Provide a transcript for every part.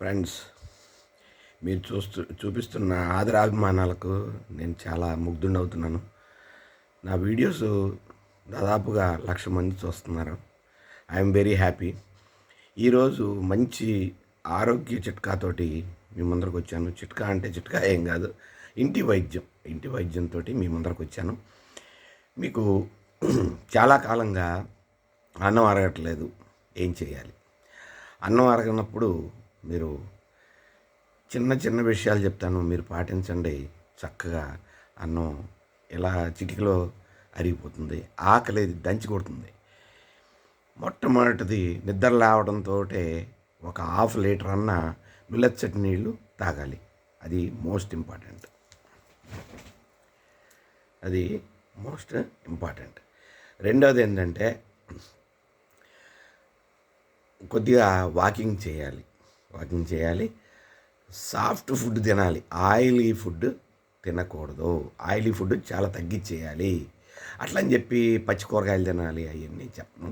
Friends, మీరు చూపిస్తున్న ఆదరాభిమానాలకు నేను చాలా ముగ్ధుడవుతున్నాను. నా వీడియోస్ దాదాపుగా 1,00,000 మంది చూస్తున్నారు. I'm very happy. ఈరోజు మంచి ఆరోగ్య చిట్కాతోటి మీ ముందరకు వచ్చాను. చిట్కా అంటే చిట్కా ఏం కాదు, ఇంటి వైద్యంతో మీ ముందరకు వచ్చాను. మీకు చాలా కాలంగా అన్నం అరగట్లేదు, ఏం చేయాలి? అన్నం అరగనప్పుడు మీరు చిన్న చిన్న విషయాలు చెప్తాను, మీరు పాటించండి. చక్కగా అన్నం ఇలా చిటికలో అరిగిపోతుంది, ఆకలి దంచి కొడుతుంది. మొట్టమొదటిది, నిద్ర లేవడంతో ఒక 1/2 లీటర్ అన్న మిల్లెత్సెట్ నీళ్ళు తాగాలి. అది మోస్ట్ ఇంపార్టెంట్. రెండవది ఏంటంటే, కొద్దిగా వాకింగ్ చేయాలి. సాఫ్ట్ ఫుడ్ తినాలి, ఆయిలీ ఫుడ్ తినకూడదు. ఆయిలీ ఫుడ్ చాలా తగ్గించేయాలి. అట్లని చెప్పి పచ్చి కూరగాయలు తినాలి అవన్నీ చెప్పను.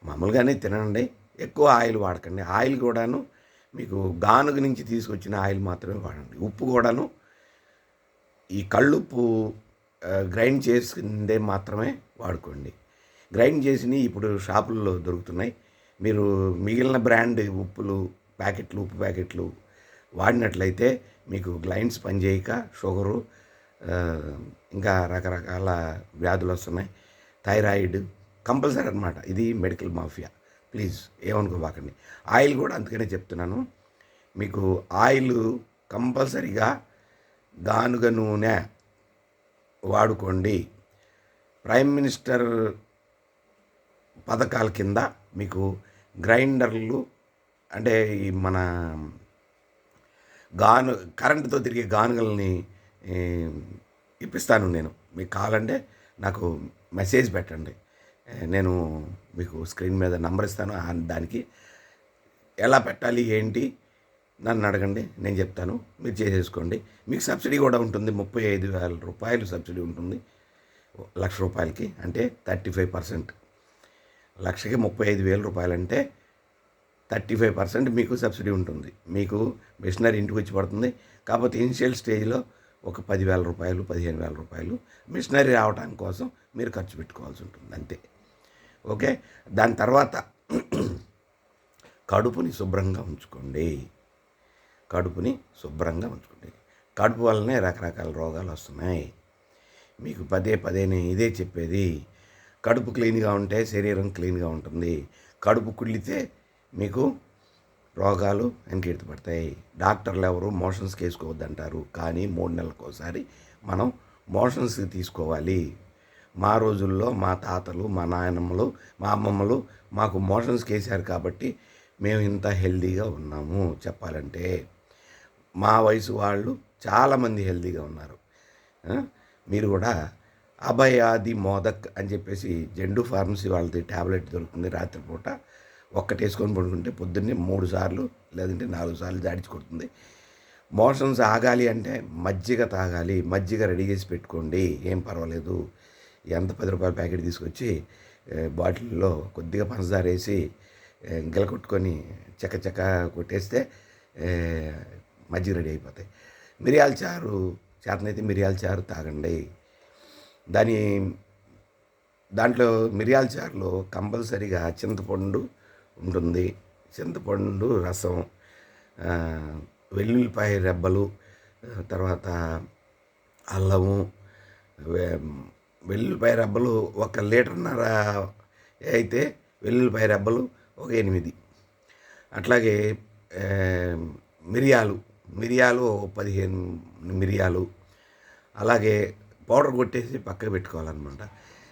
మామూలుగానే తినండి, ఎక్కువ ఆయిల్ వాడకండి. ఆయిల్ కూడాను మీకు గానుగ నుంచి తీసుకొచ్చిన ఆయిల్ మాత్రమే వాడండి. ఉప్పు కూడాను ఈ కళ్ళుప్పు గ్రైండ్ చేసుకుందే మాత్రమే వాడుకోండి. గ్రైండ్ చేసినవి ఇప్పుడు షాపుల్లో దొరుకుతున్నాయి. మీరు మిగిలిన బ్రాండ్ ఉప్పు ప్యాకెట్లు వాడినట్లయితే మీకు గ్లైండ్స్ పనిచేయక షుగరు, ఇంకా రకరకాల వ్యాధులు వస్తున్నాయి. థైరాయిడ్ కంపల్సరీ అనమాట. ఇది మెడికల్ మాఫియా. ప్లీజ్ ఏమనుకోబాకండి. ఆయిల్ కూడా అందుకనే చెప్తున్నాను. మీకు ఆయిల్ కంపల్సరీగా గానుగ నూనె వాడుకోండి. ప్రైమ్ మినిస్టర్ పథకాల కింద మీకు గ్రైండర్లు, అంటే ఈ మన కరెంటుతో తిరిగే గానుగల్ని ఇప్పిస్తాను నేను. మీకు కావాలంటే నాకు మెసేజ్ పెట్టండి, నేను మీకు స్క్రీన్ మీద నంబర్ ఇస్తాను. దానికి ఎలా పెట్టాలి ఏంటి నన్ను అడగండి, నేను చెప్తాను. మీరు చేసేసుకోండి. మీకు సబ్సిడీ కూడా ఉంటుంది. 35,000 రూపాయలు సబ్సిడీ ఉంటుంది 1,00,000 రూపాయలకి, అంటే 35%. 1,00,000కి 35,000 రూపాయలు అంటే 35% మీకు సబ్సిడీ ఉంటుంది. మీకు మిషనరీ ఇంటికి వచ్చి పడుతుంది. కాకపోతే ఇనిషియల్ స్టేజ్లో ఒక 10,000 రూపాయలు 15,000 రూపాయలు మిషనరీ రావడానికి కోసం మీరు ఖర్చు పెట్టుకోవాల్సి ఉంటుంది, అంతే. ఓకే. దాని తర్వాత కడుపుని శుభ్రంగా ఉంచుకోండి. కడుపు వల్లనే రకరకాల రోగాలు వస్తున్నాయి. మీకు పదే ఇదే చెప్పేది. కడుపు క్లీన్గా ఉంటే శరీరం క్లీన్గా ఉంటుంది. కడుపు కుళ్ళితే మీకు రోగాలు వెనకెత్తి పడతాయి. డాక్టర్లు ఎవరు మోషన్స్కి వేసుకోవద్దంటారు, కానీ 3 నెలలకు ఒకసారి మనం మోషన్స్కి తీసుకోవాలి. మా రోజుల్లో మా తాతలు, మా నాయనమ్మలు, మా అమ్మమ్మలు మాకు మోషన్స్కి వేశారు కాబట్టి మేము ఇంత హెల్దీగా ఉన్నాము. చెప్పాలంటే మా వయసు వాళ్ళు చాలామంది హెల్దీగా ఉన్నారు. మీరు కూడా అభయాది మోదక్ అని చెప్పేసి జెండు ఫార్మసీ వాళ్ళది ట్యాబ్లెట్ దొరుకుతుంది. రాత్రిపూట ఒక్కటి వేసుకొని పడుకుంటే పొద్దున్నే 3 సార్లు లేదంటే 4 సార్లు జాడించి కొడుతుంది. మోషన్స్ ఆగాలి అంటే మజ్జిగ తాగాలి. మజ్జిగ రెడీ చేసి పెట్టుకోండి, ఏం పర్వాలేదు. ఎంత 10 రూపాయల ప్యాకెట్ తీసుకొచ్చి బాటిల్లో కొద్దిగా పంచదార వేసి గిలకొట్టుకొని చక్క కొట్టేస్తే మజ్జిగ రెడీ అయిపోతాయి. మిరియాల చారు చేతనైతే మిరియాల చారు తాగండి. దాంట్లో మిరియాల చారులో కంపల్సరీగా చింతపండు ఉంటుంది. చింతపండు రసం, వెల్లుల్లిపాయ రెబ్బలు, తర్వాత అల్లము. వెల్లుల్లిపాయ రెబ్బలు 1 లీటర్న్నర అయితే వెల్లుల్లిపాయ రెబ్బలు ఒక 8. అట్లాగే మిరియాలు 15 మిరియాలు. అలాగే పౌడర్ కొట్టేసి పక్కకు పెట్టుకోవాలన్నమాట.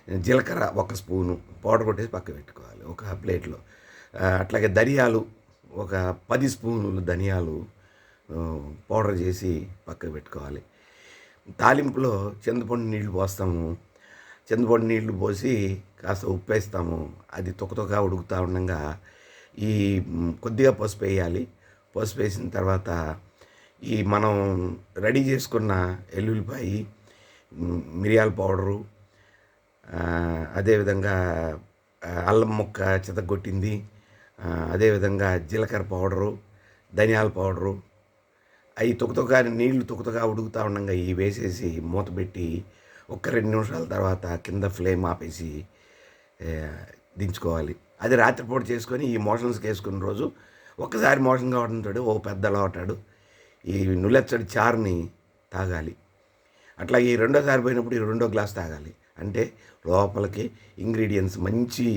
జీలకర్ర 1 స్పూను పౌడర్ కొట్టేసి పక్కకు పెట్టుకోవాలి ఒక ప్లేట్లో. అట్లాగే ధనియాలు ఒక 10 స్పూన్లు ధనియాలు పౌడర్ చేసి పక్కకు పెట్టుకోవాలి. తాలింపులో చింతపండు నీళ్లు పోస్తాము. చింతపండు నీళ్లు పోసి కాస్త ఉప్పు వేస్తాము. అది తొక్కతొక్క ఉడుకుతూ ఉండగా ఈ కొద్దిగా పసుపు వేయాలి. పసుపు వేసిన తర్వాత ఈ మనం రెడీ చేసుకున్న ఎల్లుల్లిపాయ, మిరియాల పౌడరు, అదేవిధంగా అల్లం ముక్క చితగొట్టింది, అదేవిధంగా జీలకర్ర పౌడరు, ధనియాల పౌడరు అవి నీళ్లు తుకతుగా ఉడుకుతూ ఉండగా ఇవి వేసేసి మూత పెట్టి ఒక 2 నిమిషాల తర్వాత కింద ఫ్లేమ్ ఆపేసి దించుకోవాలి. అది రాత్రిపూట చేసుకొని ఈ మోషన్స్కి వేసుకున్న రోజు ఒక్కసారి మోషన్ కావడంతో ఓ పెద్ద లోటాడు ఈ నులెచ్చడి చారుని తాగాలి. అట్లా ఈ రెండోసారి పోయినప్పుడు ఈ 2వ గ్లాస్ తాగాలి. అంటే లోపలికి ఇంగ్రీడియంట్స్ మంచి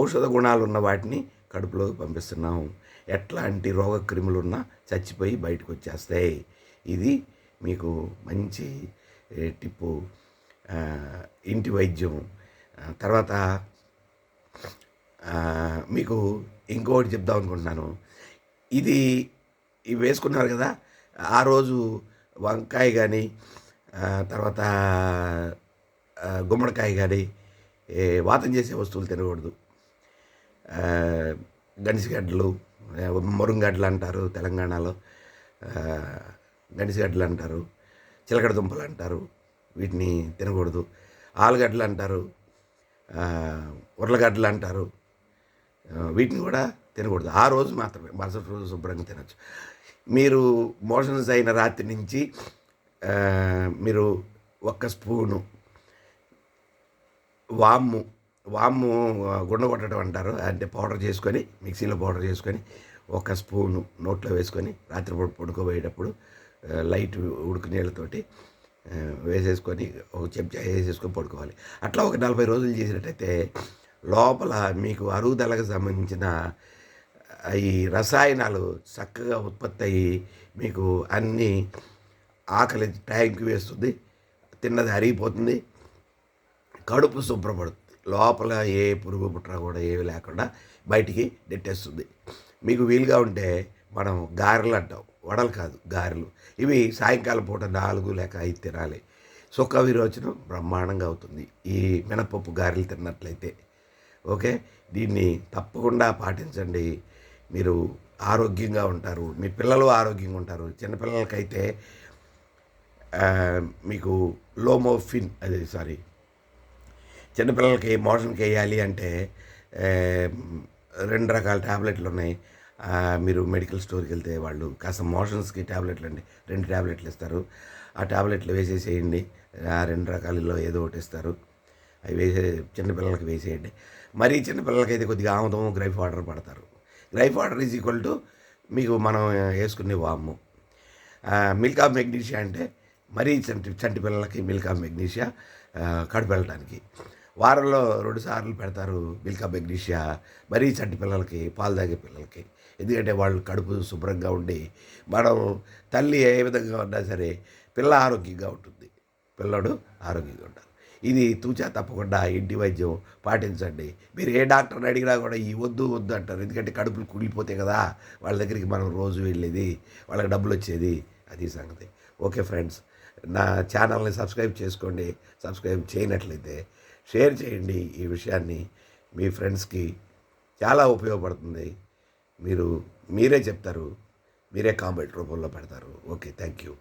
ఔషధ గుణాలు ఉన్న వాటిని కడుపులోకి పంపిస్తున్నాం. ఎట్లాంటి రోగ క్రిములు ఉన్నా చచ్చిపోయి బయటకు వచ్చేస్తాయి. ఇది మీకు మంచి టిప్పు, ఇంటి వైద్యం. తర్వాత మీకు ఇంకొకటి చెప్దాం అనుకుంటున్నాను. ఇవి వేసుకున్నారు కదా, ఆ రోజు వంకాయ కానీ తర్వాత గుమ్మడికాయ కానీ వాతం చేసే వస్తువులు తినకూడదు. గనిసిగడ్డలు, మురుంగడ్డలు అంటారు తెలంగాణలో, గనిసిగడ్డలు అంటారు, చిలకడ దుంపలు అంటారు, వీటిని తినకూడదు. ఆలుగడ్డలు అంటారు, ఉర్లగడ్డలు అంటారు, వీటిని కూడా తినకూడదు. ఆ రోజు మాత్రమే, మరుసటి రోజు శుభ్రంగా తినచ్చు. మీరు మోషన్స్ అయిన రాత్రి నుంచి మీరు 1 స్పూను వాము గుండ కొట్టడం అంటారు, అంటే పౌడర్ చేసుకొని మిక్సీలో పౌడర్ చేసుకొని 1 స్పూను నోట్లో వేసుకొని రాత్రిపూట పడుకోబోయేటప్పుడు లైట్ ఉడుకు నీళ్ళతోటి వేసేసుకొని ఒక చెంచా వేసేసుకొని పడుకోవాలి. అట్లా ఒక 40 రోజులు చేసినట్టయితే లోపల మీకు అరుగుదలకు సంబంధించిన ఈ రసాయనాలు చక్కగా ఉత్పత్తి అయ్యి మీకు అన్నీ ఆకలి టైంకి వేస్తుంది, తిన్నది అరిగిపోతుంది, కడుపు శుభ్రపడుతుంది, లోపల ఏ పురుగు పుట్ర కూడా ఏవి లేకుండా బయటికి నెట్టేస్తుంది. మీకు వీలుగా ఉంటే మనం గారెలు అంటాం, వడలు కాదు గారెలు, ఇవి సాయంకాలం పూట 4 లేక 5 తినాలి. సుఖ విరోచనం బ్రహ్మాండంగా అవుతుంది ఈ మినపప్పు గారెలు తిన్నట్లయితే. ఓకే, దీన్ని తప్పకుండా పాటించండి. మీరు ఆరోగ్యంగా ఉంటారు, మీ పిల్లలు ఆరోగ్యంగా ఉంటారు. చిన్నపిల్లలకైతే మీకు లోమోఫిన్ చిన్నపిల్లలకి మోషన్కి వేయాలి అంటే 2 రకాల ట్యాబ్లెట్లు ఉన్నాయి. మీరు మెడికల్ స్టోర్కి వెళ్తే వాళ్ళు కాస్త మోషన్స్కి ట్యాబ్లెట్లు అండి 2 ట్యాబ్లెట్లు ఇస్తారు. ఆ ట్యాబ్లెట్లు వేసేసేయండి. ఆ 2 రకాలలో ఏదో ఒకటి ఇస్తారు, అవి చిన్నపిల్లలకి వేసేయండి. మరీ చిన్నపిల్లలకైతే కొద్దిగా ఆముదం, గ్రైప్ వాటర్ పడతారు. Gripe water is equal to మీకు మనం వేసుకునే వాము. మిల్క్ ఆఫ్ మెగ్నీషియా అంటే మరీ చంటి పిల్లలకి మిల్క్ ఆఫ్ మెగ్నీషియా కడుపు వెళ్ళటానికి వారంలో 2 సార్లు పెడతారు మిల్క్ ఆఫ్ మెగ్నీషియా మరీ చంటి పిల్లలకి, పాలు తాగే పిల్లలకి. ఎందుకంటే వాళ్ళు కడుపు శుభ్రంగా ఉండి, మనం తల్లి ఏ విధంగా ఉన్నా సరే పిల్ల ఆరోగ్యంగా ఉంటుంది, పిల్లడు ఆరోగ్యంగా ఉంటారు. ఇది తూచా తప్పకుండా ఇంటి వైద్యం పాటించండి. మీరు ఏ డాక్టర్ని అడిగినా కూడా ఈ వద్దు అంటారు. ఎందుకంటే కడుపులు కుళ్ళిపోతాయి కదా, వాళ్ళ దగ్గరికి మనం రోజు వెళ్ళేది, వాళ్ళకి డబ్బులు వచ్చేది, అది సంగతి. ఓకే ఫ్రెండ్స్, నా ఛానల్ని సబ్స్క్రైబ్ చేసుకోండి. సబ్స్క్రైబ్ చేయనట్లయితే షేర్ చేయండి. ఈ విషయాన్ని మీ ఫ్రెండ్స్కి చాలా ఉపయోగపడుతుంది. మీరే చెప్తారు, మీరే కామెంట్ రూపంలో పెడతారు. Okay, thank you.